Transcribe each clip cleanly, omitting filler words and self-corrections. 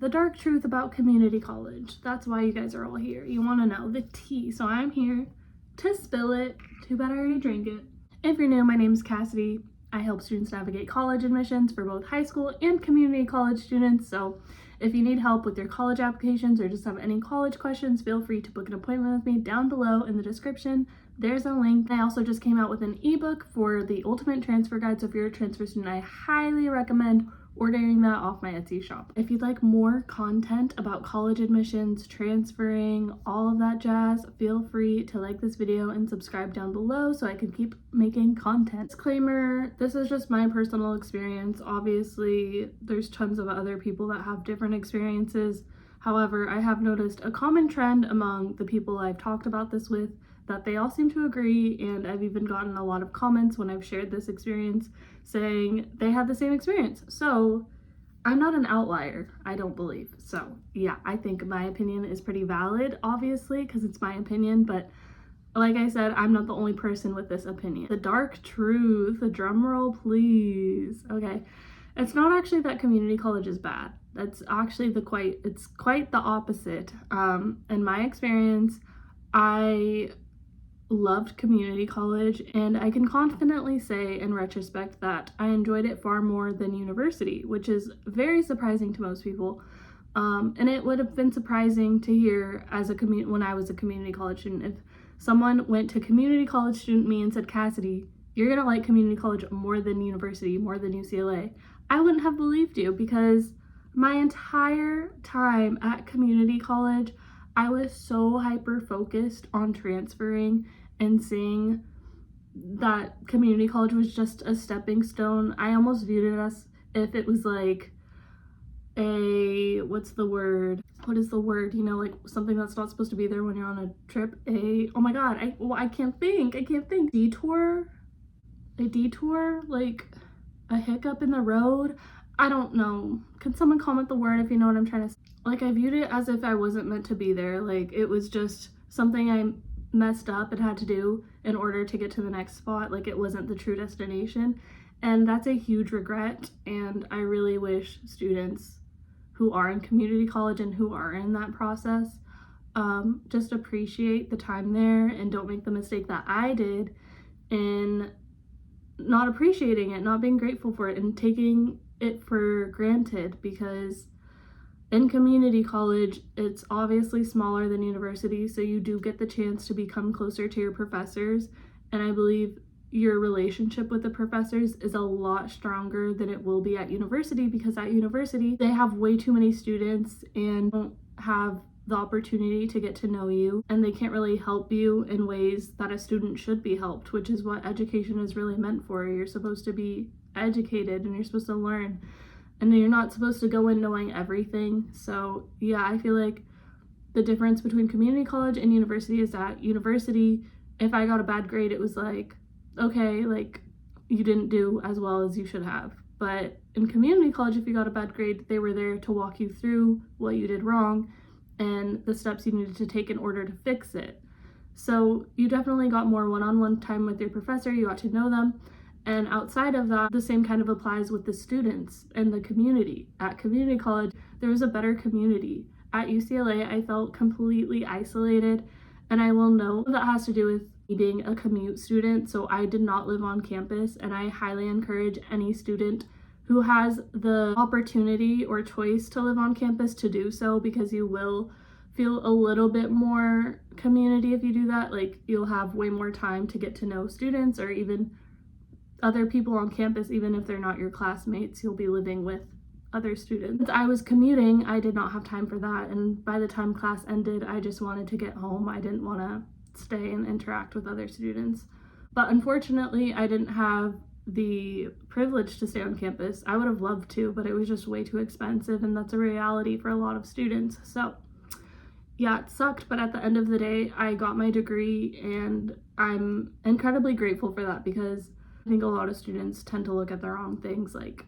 The dark truth about community college. That's why you guys are all here. You want to know the tea. So I'm here to spill it. Too bad I already drank it. If you're new, my name's Cassidy. I help students navigate college admissions for both high school and community college students. So if you need help with your college applications or just have any college questions, feel free to book an appointment with me down below in the description. There's a link. I also just came out with an ebook for the Ultimate Transfer Guide. So if you're a transfer student, I highly recommend ordering that off my Etsy shop. If you'd like more content about college admissions, transferring, all of that jazz, feel free to like this video and subscribe down below so I can keep making content. Disclaimer, this is just my personal experience. Obviously, there's tons of other people that have different experiences. However, I have noticed a common trend among the people I've talked about this with that they all seem to agree, and I've even gotten a lot of comments when I've shared this experience saying they had the same experience. So I'm not an outlier, I don't believe. So yeah, I think my opinion is pretty valid, obviously, because it's my opinion, but like I said, I'm not the only person with this opinion. The dark truth, the drum roll please. Okay, it's not actually that community college is bad. That's actually it's quite the opposite. In my experience, I loved community college, and I can confidently say in retrospect that I enjoyed it far more than university, which is very surprising to most people. And it would have been surprising to hear as when I was a community college student, if someone went to community college student me and said, Cassidy, you're gonna like community college more than university, more than UCLA. I wouldn't have believed you, because my entire time at community college, I was so hyper focused on transferring and seeing that community college was just a stepping stone. I almost viewed it as if it was like what is the word, you know, like something that's not supposed to be there when you're on a trip. Oh my god, I can't think. Detour, like a hiccup in the road. I don't know. Can someone comment the word if you know what I'm trying to say? Like, I viewed it as if I wasn't meant to be there. Like, it was just something I messed up and had to do in order to get to the next spot. Like, it wasn't the true destination. And that's a huge regret. And I really wish students who are in community college and who are in that process just appreciate the time there and don't make the mistake that I did in not appreciating it, not being grateful for it, and taking it for granted. Because in community college, it's obviously smaller than university, so you do get the chance to become closer to your professors, and I believe your relationship with the professors is a lot stronger than it will be at university, because at university, they have way too many students and don't have the opportunity to get to know you, and they can't really help you in ways that a student should be helped, which is what education is really meant for. You're supposed to be educated and you're supposed to learn, and you're not supposed to go in knowing everything. So yeah, I feel like the difference between community college and university is that university, if I got a bad grade, it was like, okay, like you didn't do as well as you should have. But in community college, if you got a bad grade, they were there to walk you through what you did wrong and the steps you needed to take in order to fix it. So you definitely got more one-on-one time with your professor, you got to know them. And outside of that, the same kind of applies with the students and the community. At community college, there was a better community. At UCLA, I felt completely isolated, and I will know that has to do with me being a commute student, so I did not live on campus, and I highly encourage any student who has the opportunity or choice to live on campus to do so, because you will feel a little bit more community if you do that. Like, you'll have way more time to get to know students or even other people on campus. Even if they're not your classmates, you'll be living with other students. Since I was commuting, I did not have time for that, and by the time class ended, I just wanted to get home. I didn't want to stay and interact with other students. But unfortunately, I didn't have the privilege to stay on campus. I would have loved to, but it was just way too expensive, and that's a reality for a lot of students. So yeah, it sucked, but at the end of the day, I got my degree, and I'm incredibly grateful for that, because I think a lot of students tend to look at the wrong things, like,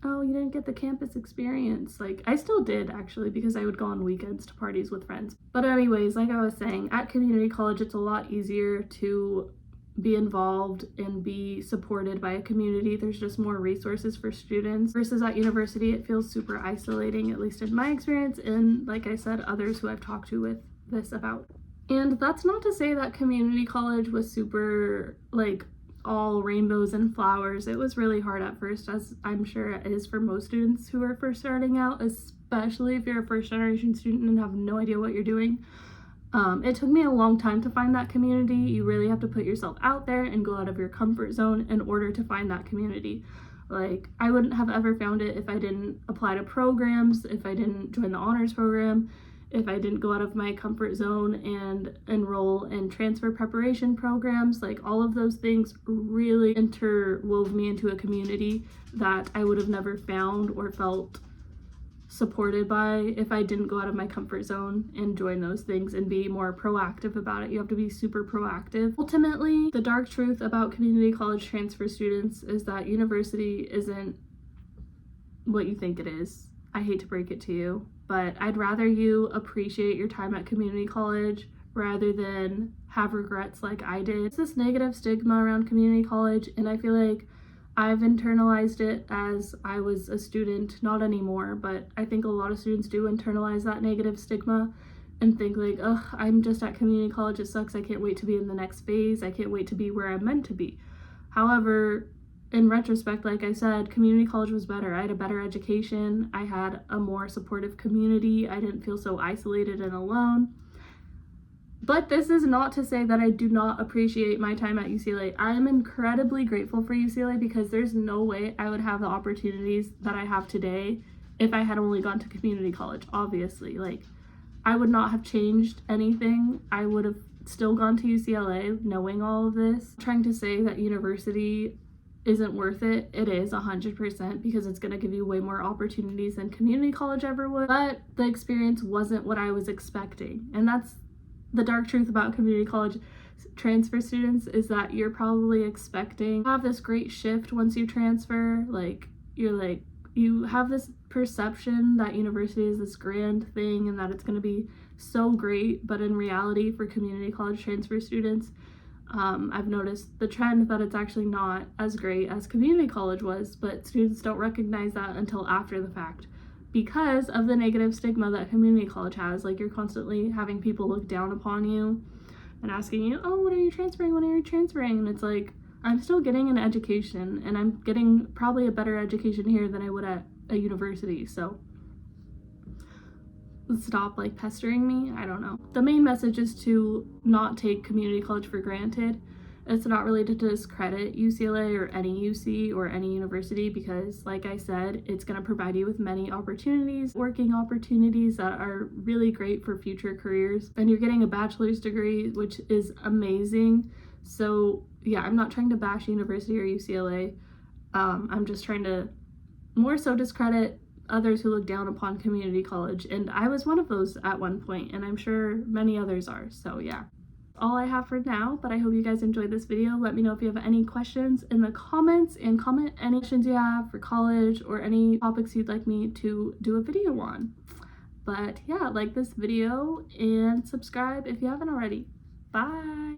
oh, you didn't get the campus experience. Like, I still did, actually, because I would go on weekends to parties with friends. But anyways, like I was saying, at community college, it's a lot easier to be involved and be supported by a community. There's just more resources for students versus at university it feels super isolating, at least in my experience, and like I said, others who I've talked to with this about. And that's not to say that community college was super like all rainbows and flowers. It was really hard at first, as I'm sure it is for most students who are first starting out, especially if you're a first generation student and have no idea what you're doing. It took me a long time to find that community. You really have to put yourself out there and go out of your comfort zone in order to find that community. Like, I wouldn't have ever found it if I didn't apply to programs, if I didn't join the honors program, if I didn't go out of my comfort zone and enroll in transfer preparation programs. Like, all of those things really interwove me into a community that I would have never found or felt supported by if I didn't go out of my comfort zone and join those things and be more proactive about it. You have to be super proactive. Ultimately, the dark truth about community college transfer students is that university isn't what you think it is. I hate to break it to you, but I'd rather you appreciate your time at community college rather than have regrets like I did. It's this negative stigma around community college, and I feel like I've internalized it as I was a student, not anymore, but I think a lot of students do internalize that negative stigma and think like, ugh, I'm just at community college, it sucks, I can't wait to be in the next phase, I can't wait to be where I'm meant to be. However, in retrospect, like I said, community college was better. I had a better education, I had a more supportive community, I didn't feel so isolated and alone. But this is not to say that I do not appreciate my time at UCLA. I am incredibly grateful for UCLA because there's no way I would have the opportunities that I have today if I had only gone to community college, obviously. Like, I would not have changed anything. I would have still gone to UCLA knowing all of this. Trying to say that university isn't worth it. It is 100% because it's going to give you way more opportunities than community college ever would. But the experience wasn't what I was expecting. And that's the dark truth about community college transfer students, is that you're probably expecting to have this great shift once you transfer. Like, you have this perception that university is this grand thing and that it's going to be so great, but in reality for community college transfer students, I've noticed the trend that it's actually not as great as community college was, but students don't recognize that until after the fact, because of the negative stigma that community college has. Like, you're constantly having people look down upon you and asking you, oh, when are you transferring? When are you transferring? And it's like, I'm still getting an education, and I'm getting probably a better education here than I would at a university. So stop like pestering me. I don't know. The main message is to not take community college for granted. It's not really to discredit UCLA or any UC or any university, because like I said, it's going to provide you with many opportunities, working opportunities that are really great for future careers. And you're getting a bachelor's degree, which is amazing. So yeah, I'm not trying to bash university or UCLA. I'm just trying to more so discredit others who look down upon community college. And I was one of those at one point, and I'm sure many others are. So yeah. All I have for now, but I hope you guys enjoyed this video. Let me know if you have any questions in the comments, and comment any questions you have for college or any topics you'd like me to do a video on. But yeah, like this video and subscribe if you haven't already. Bye!